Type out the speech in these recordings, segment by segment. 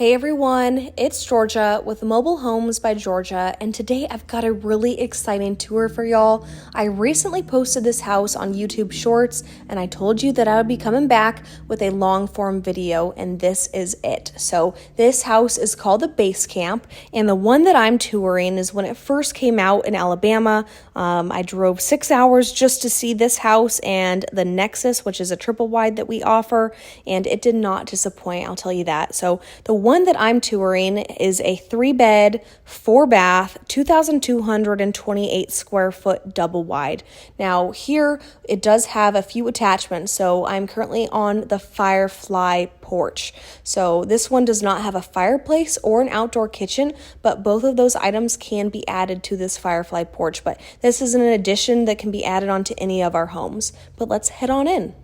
Hey everyone, it's Georgia with Mobile Homes by Georgia, and today I've got a really exciting tour for y'all. I recently posted this house on YouTube Shorts, and I told you that I would be coming back with a long form video, and this is it. So this house is called the Basecamp, and the one that I'm touring is when it first came out in Alabama. I drove 6 hours just to see this house and the Nexus, which is a triple wide that we offer, and it did not disappoint, I'll tell you that. So the one that I'm touring is a 3-bed, 4-bath, 2,228 square foot double wide. Now here it does have a few attachments, so I'm currently on the Firefly porch. So this one does not have a fireplace or an outdoor kitchen, but both of those items can be added to this Firefly porch. But this is an addition that can be added onto any of our homes. But let's head on in.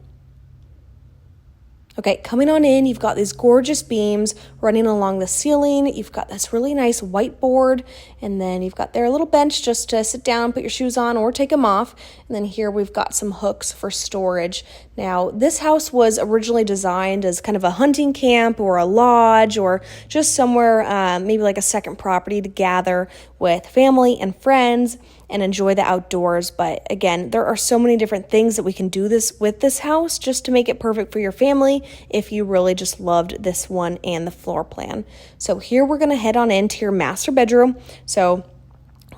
Okay, coming on in, you've got these gorgeous beams running along the ceiling. You've got this really nice whiteboard, and then you've got there a little bench just to sit down, put your shoes on, or take them off. And then here we've got some hooks for storage. Now, this house was originally designed as kind of a hunting camp or a lodge or just somewhere, maybe like a second property to gather with family and friends and enjoy the outdoors. But again, there are so many different things that we can do with this house just to make it perfect for your family if you really just loved this one and the floor plan. So here we're going to head on into your master bedroom. So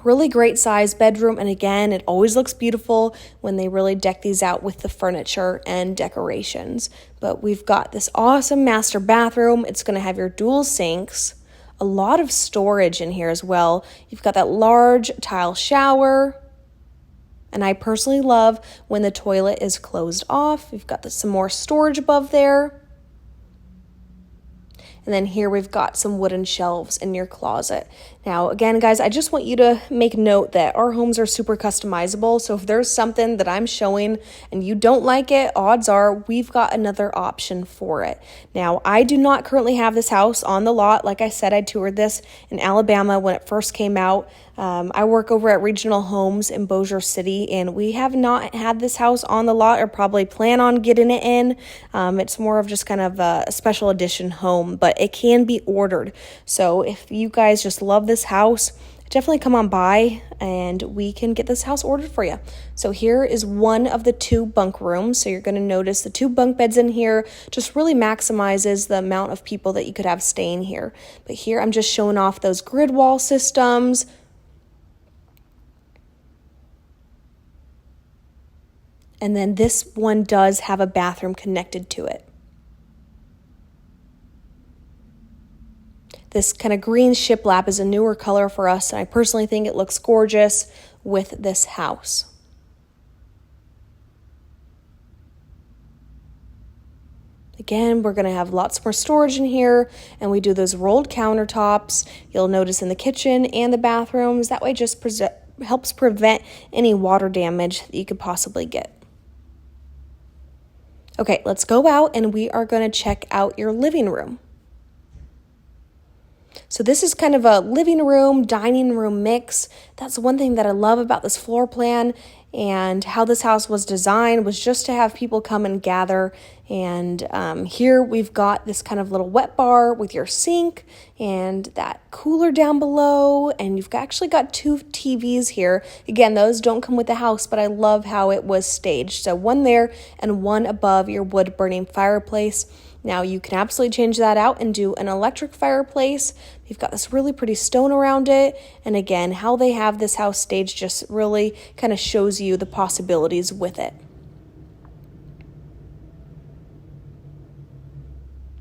really great size bedroom, and again, it always looks beautiful when they really deck these out with the furniture and decorations. But we've got this awesome master bathroom. It's going to have your dual sinks, a lot of storage in here as well. You've got that large tile shower, and I personally love when the toilet is closed off. You've got some more storage above there. And then here we've got some wooden shelves in your closet. Now, again, guys, I just want you to make note that our homes are super customizable. So if there's something that I'm showing and you don't like it, odds are we've got another option for it. Now, I do not currently have this house on the lot. Like I said, I toured this in Alabama when it first came out. I work over at Regional Homes in Bossier City, and we have not had this house on the lot or probably plan on getting it in. It's more of just kind of a special edition home, but it can be ordered. So if you guys just love this house, definitely come on by and we can get this house ordered for you. So here is one of the 2 bunk rooms. So you're going to notice the 2 bunk beds in here just really maximizes the amount of people that you could have staying here. But here I'm just showing off those grid wall systems. And then this one does have a bathroom connected to it. This kind of green shiplap is a newer color for us, and I personally think it looks gorgeous with this house. Again, we're going to have lots more storage in here, and we do those rolled countertops. You'll notice in the kitchen and the bathrooms. That way just helps prevent any water damage that you could possibly get. Okay, let's go out and we are going to check out your living room. So this is kind of a living room, dining room mix. That's one thing that I love about this floor plan and how this house was designed was just to have people come and gather. And here we've got this kind of little wet bar with your sink and that cooler down below. And you've actually got 2 TVs here. Again, those don't come with the house, but I love how it was staged. So one there and one above your wood burning fireplace. Now you can absolutely change that out and do an electric fireplace. You've got this really pretty stone around it. And again, how they have this house staged just really kind of shows you the possibilities with it.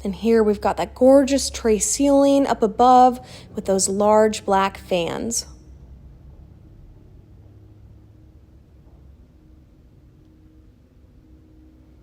And here we've got that gorgeous tray ceiling up above with those large black fans.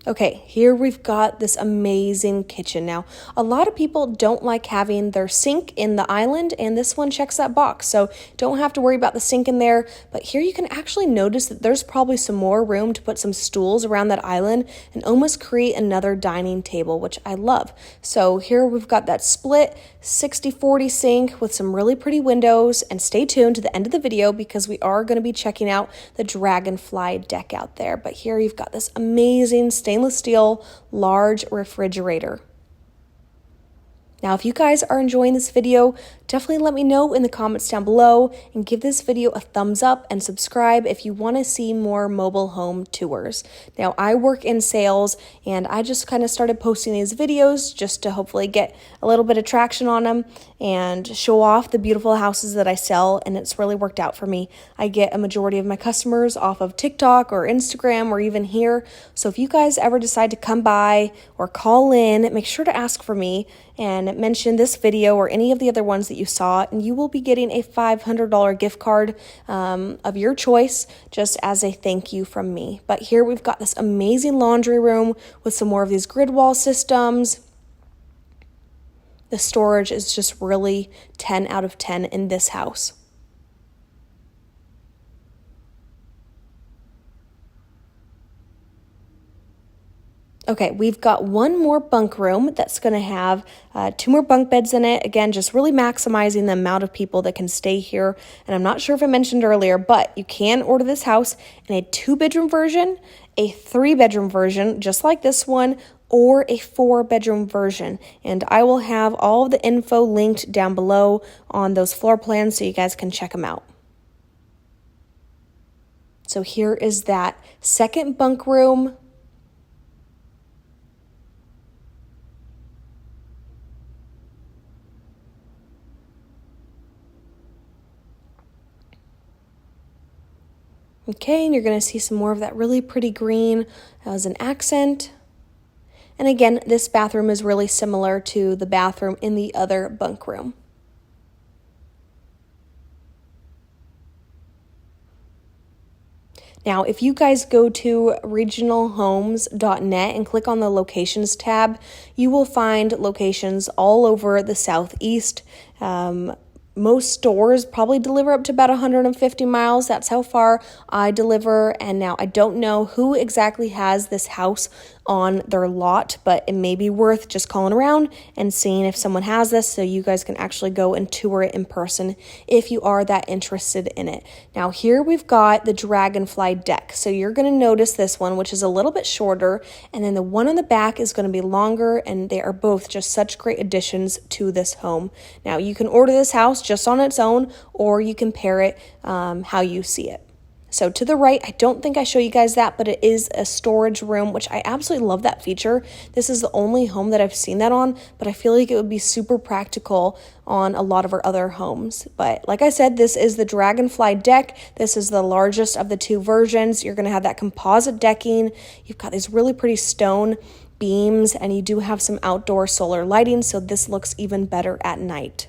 Okay, here we've got this amazing kitchen. Now, a lot of people don't like having their sink in the island, and this one checks that box. So don't have to worry about the sink in there. But here you can actually notice that there's probably some more room to put some stools around that island and almost create another dining table, which I love. So here we've got that split 60-40 sink with some really pretty windows. And stay tuned to the end of the video because we are going to be checking out the Dragonfly deck out there. But here you've got this amazing stainless steel large refrigerator. Now, if you guys are enjoying this video, definitely let me know in the comments down below and give this video a thumbs up and subscribe if you want to see more mobile home tours. Now, I work in sales and I just kind of started posting these videos just to hopefully get a little bit of traction on them and show off the beautiful houses that I sell, and it's really worked out for me. I get a majority of my customers off of TikTok or Instagram or even here. So if you guys ever decide to come by or call in, make sure to ask for me and mention this video or any of the other ones that you saw, and you will be getting a $500 gift card of your choice just as a thank you from me. But here we've got this amazing laundry room with some more of these grid wall systems. The storage is just really 10 out of 10 in this house. Okay, we've got one more bunk room that's going to have 2 more bunk beds in it. Again, just really maximizing the amount of people that can stay here. And I'm not sure if I mentioned earlier, but you can order this house in a 2-bedroom version, a 3-bedroom version, just like this one, or a 4-bedroom version. And I will have all of the info linked down below on those floor plans so you guys can check them out. So here is that second bunk room. Okay, and you're going to see some more of that really pretty green as an accent. And again, this bathroom is really similar to the bathroom in the other bunk room. Now, if you guys go to regionalhomes.net and click on the locations tab, you will find locations all over the Southeast. Most stores probably deliver up to about 150 miles. That's how far I deliver. And now I don't know who exactly has this house on their lot, but it may be worth just calling around and seeing if someone has this so you guys can actually go and tour it in person if you are that interested in it. Now here we've got the dragonfly deck. So you're going to notice this one, which is a little bit shorter, and then the one on the back is going to be longer, and they are both just such great additions to this home. Now you can order this house just on its own, or you can pair it how you see it. So to the right, I don't think I show you guys that, but it is a storage room, which I absolutely love that feature. This is the only home that I've seen that on, but I feel like it would be super practical on a lot of our other homes. But like I said, this is the dragonfly deck. This is the largest of the 2 versions. You're going to have that composite decking. You've got these really pretty stone beams, and you do have some outdoor solar lighting, so this looks even better at night.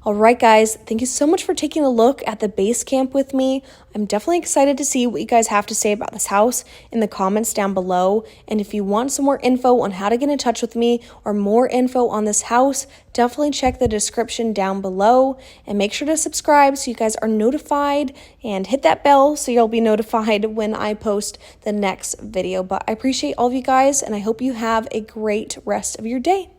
All right, guys, thank you so much for taking a look at the Basecamp with me. I'm definitely excited to see what you guys have to say about this house in the comments down below. And if you want some more info on how to get in touch with me or more info on this house, definitely check the description down below and make sure to subscribe so you guys are notified, and hit that bell so you'll be notified when I post the next video. But I appreciate all of you guys, and I hope you have a great rest of your day.